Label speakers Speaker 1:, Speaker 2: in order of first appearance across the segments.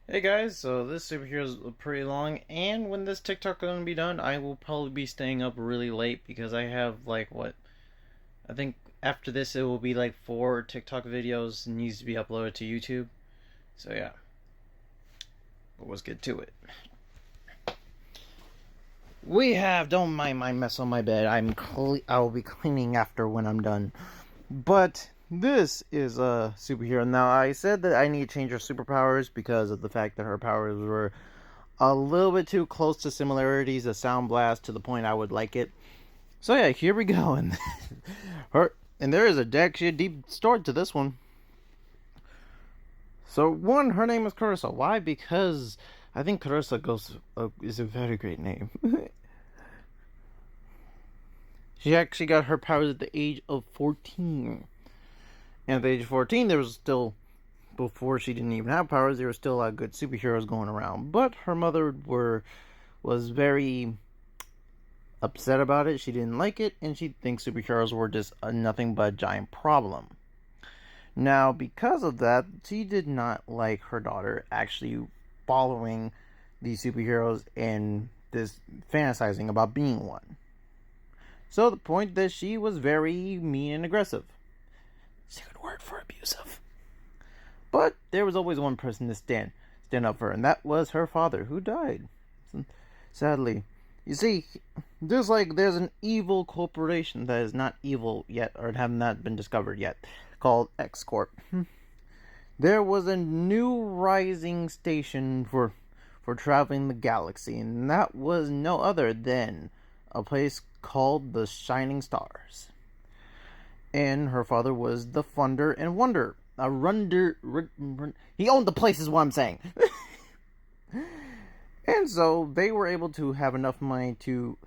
Speaker 1: Hey guys, so this superhero is pretty long, and when this TikTok is gonna be done, I will probably be staying up really late because I have like what I think after this it will be like 4 TikTok videos and needs to be uploaded to YouTube. So yeah, but let's get to it. We have don't mind my mess on my bed. I will be cleaning after when I'm done. But this is a superhero. Now I said that I need to change her superpowers because of the fact that her powers were a little bit too close to similarities of Sound Blast to the point I would like it. So yeah, here we go. And her and there is actually a deep story to this one. So one, her name is Carissa. Why? Because I think Carissa is a very great name. She actually got her powers at the age of 14. And at the age of 14, there was still, before she didn't even have powers, there were still a lot of good superheroes going around. But her mother was very upset about it. She didn't like it, and she thinks superheroes were just nothing but a giant problem. Now, because of that, she did not like her daughter actually following these superheroes and this fantasizing about being one. So the point that she was very mean and aggressive. Secret word for abusive. But there was always one person to stand up for her, and that was her father, who died. Sadly. You see, there's an evil corporation that is not evil yet, or have not been discovered yet, called X Corp. There was a new rising station for traveling the galaxy, and that was no other than a place called the Shining Stars. And her father was the Funder and Wonder. He owned the place, is what I'm saying. And so they were able to have enough money to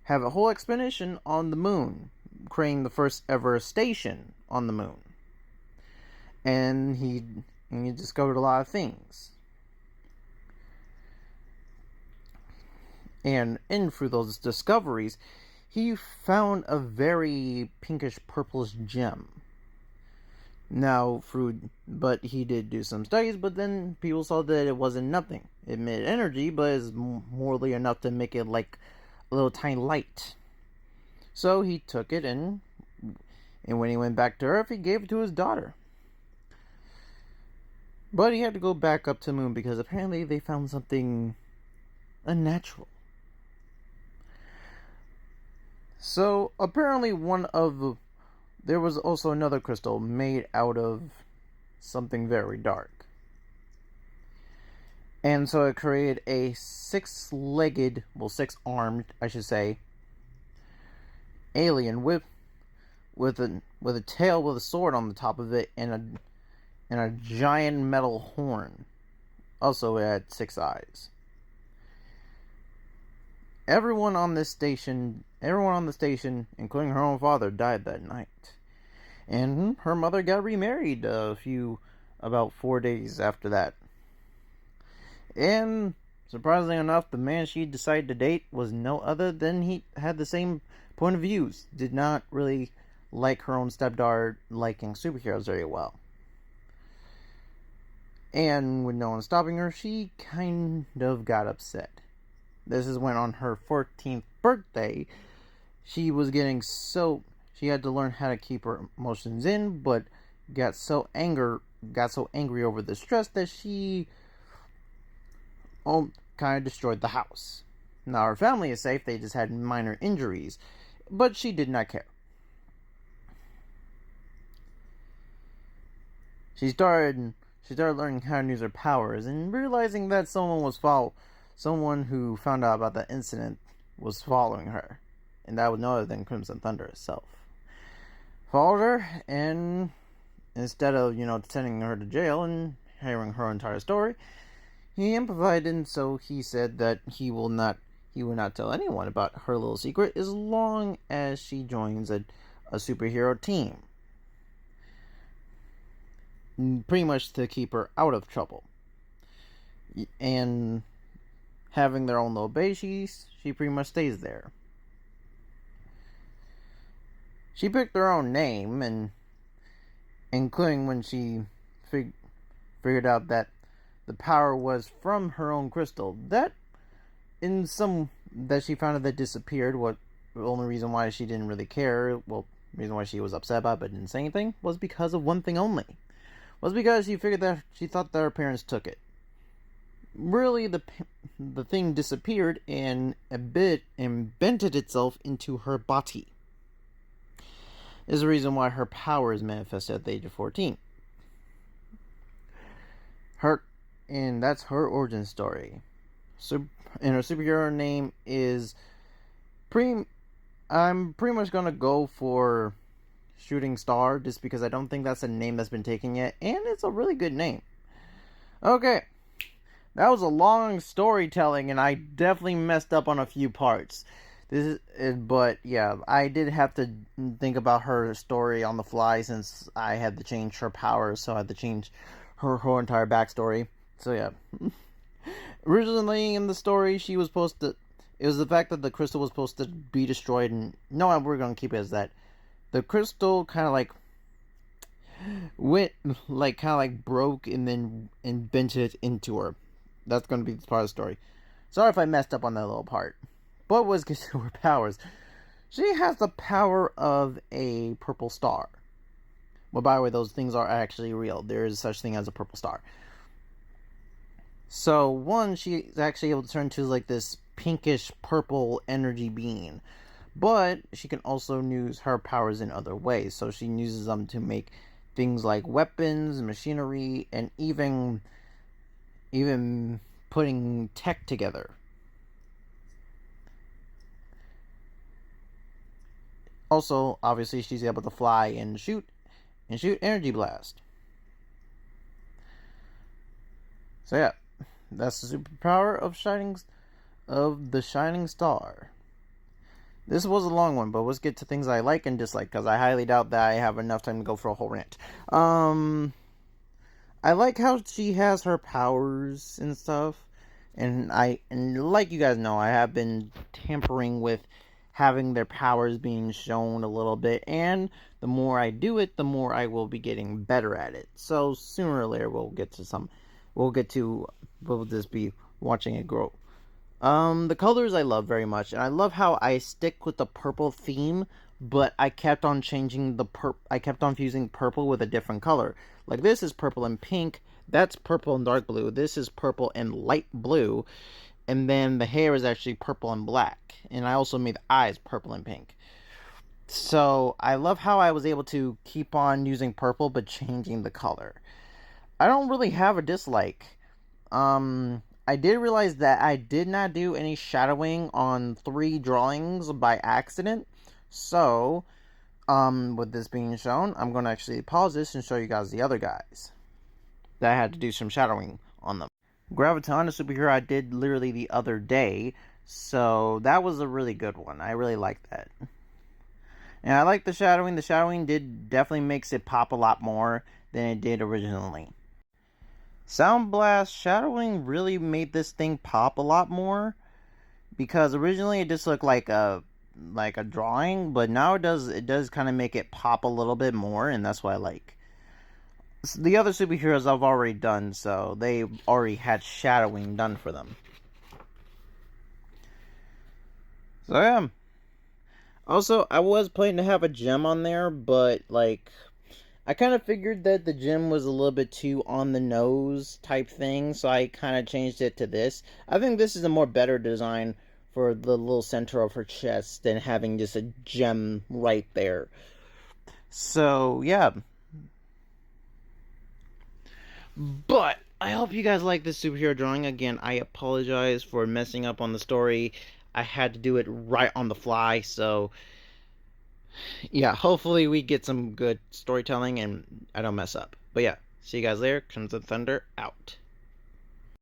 Speaker 1: have a whole expedition on the moon, creating the first ever station on the moon. And he discovered a lot of things. And in through those discoveries, he found a very pinkish purplish gem. Now, but he did do some studies, but then people saw that it wasn't nothing. It emitted energy, but it's morely enough to make it like a little tiny light. So he took it and when he went back to Earth, he gave it to his daughter. But he had to go back up to the moon because apparently they found something unnatural. So apparently there was also another crystal made out of something very dark. And so it created a six-armed, I should say, alien with a tail with a sword on the top of it and a giant metal horn. Also, it had 6 eyes. Everyone on the station, including her own father, died that night. And her mother got remarried about 4 days after that. And surprisingly enough, the man she decided to date was no other than he had the same point of views. Did not really like her own stepdaughter liking superheroes very well. And with no one stopping her, she kind of got upset. This is when on her 14th birthday, she had to learn how to keep her emotions in, but got so angry over the stress that she kind of destroyed the house. Now her family is safe, they just had minor injuries, but she did not care. She started learning how to use her powers and realizing that someone who found out about the incident was following her, and that was no other than Crimson Thunder itself. Followed her, and instead of sending her to jail and hearing her entire story, he improvised, and so he said that he will not tell anyone about her little secret as long as she joins a superhero team. Pretty much to keep her out of trouble. And having their own little base, she pretty much stays there. She picked her own name, and including when she figured out that the power was from her own crystal. That she found out that disappeared. What the only reason why she didn't really care, well, the reason why she was upset about it but didn't say anything, was because of one thing only. Was because she thought that her parents took it. Really, the thing disappeared and embedded itself into her body. This is the reason why her power is manifested at the age of 14. And that's her origin story. And her superhero name is I'm pretty much gonna go for Shooting Star, just because I don't think that's a name that's been taken yet, and it's a really good name. Okay, that was a long storytelling, and I definitely messed up on a few parts. But yeah, I did have to think about her story on the fly, since I had to change her powers, so I had to change her entire backstory. So yeah. Originally in the story, she was supposed to... It was the fact that the crystal was supposed to be destroyed, and... No, we're going to keep it as that. The crystal kind of broke and then bent it into her. That's going to be part of the story. Sorry if I messed up on that little part. But was to her powers. She has the power of a purple star. Well, by the way, those things are actually real. There is such thing as a purple star. So, one, she's actually able to turn to like this pinkish purple energy being. But she can also use her powers in other ways. So she uses them to make things like weapons, machinery, and even putting tech together. Also, obviously, she's able to fly and shoot energy blast. So yeah, that's the superpower of the Shining Star. This was a long one, but let's get to things I like and dislike, because I highly doubt that I have enough time to go for a whole rant. I like how she has her powers and stuff, and like you guys know, I have been tampering with having their powers being shown a little bit, and the more I do it, the more I will be getting better at it. So sooner or later, we'll just be watching it grow. The colors I love very much, and I love how I stick with the purple theme, but I kept on changing I kept on fusing purple with a different color. Like, this is purple and pink, that's purple and dark blue, this is purple and light blue, and then the hair is actually purple and black, and I also made the eyes purple and pink. So, I love how I was able to keep on using purple, but changing the color. I don't really have a dislike. I did realize that I did not do any shadowing on 3 drawings by accident. So, with this being shown, I'm going to actually pause this and show you guys the other guys that I had to do some shadowing on them. Graviton, a superhero I did literally the other day. So, that was a really good one. I really liked that. And I like the shadowing. The shadowing definitely makes it pop a lot more than it did originally. Sound Blast shadowing really made this thing pop a lot more, because originally it just looked like a drawing, but now it does kind of make it pop a little bit more, and that's what I like. The other superheroes I've already done, so they already had shadowing done for them. So yeah. Also, I was planning to have a gem on there, but I kind of figured that the gem was a little bit too on the nose type thing, so I kind of changed it to this. I think this is a more better design for the little center of her chest than having just a gem right there. So, yeah. But I hope you guys like this superhero drawing. Again, I apologize for messing up on the story. I had to do it right on the fly, so yeah, hopefully we get some good storytelling and I don't mess up. But yeah, see you guys later. Crimson Thunder out.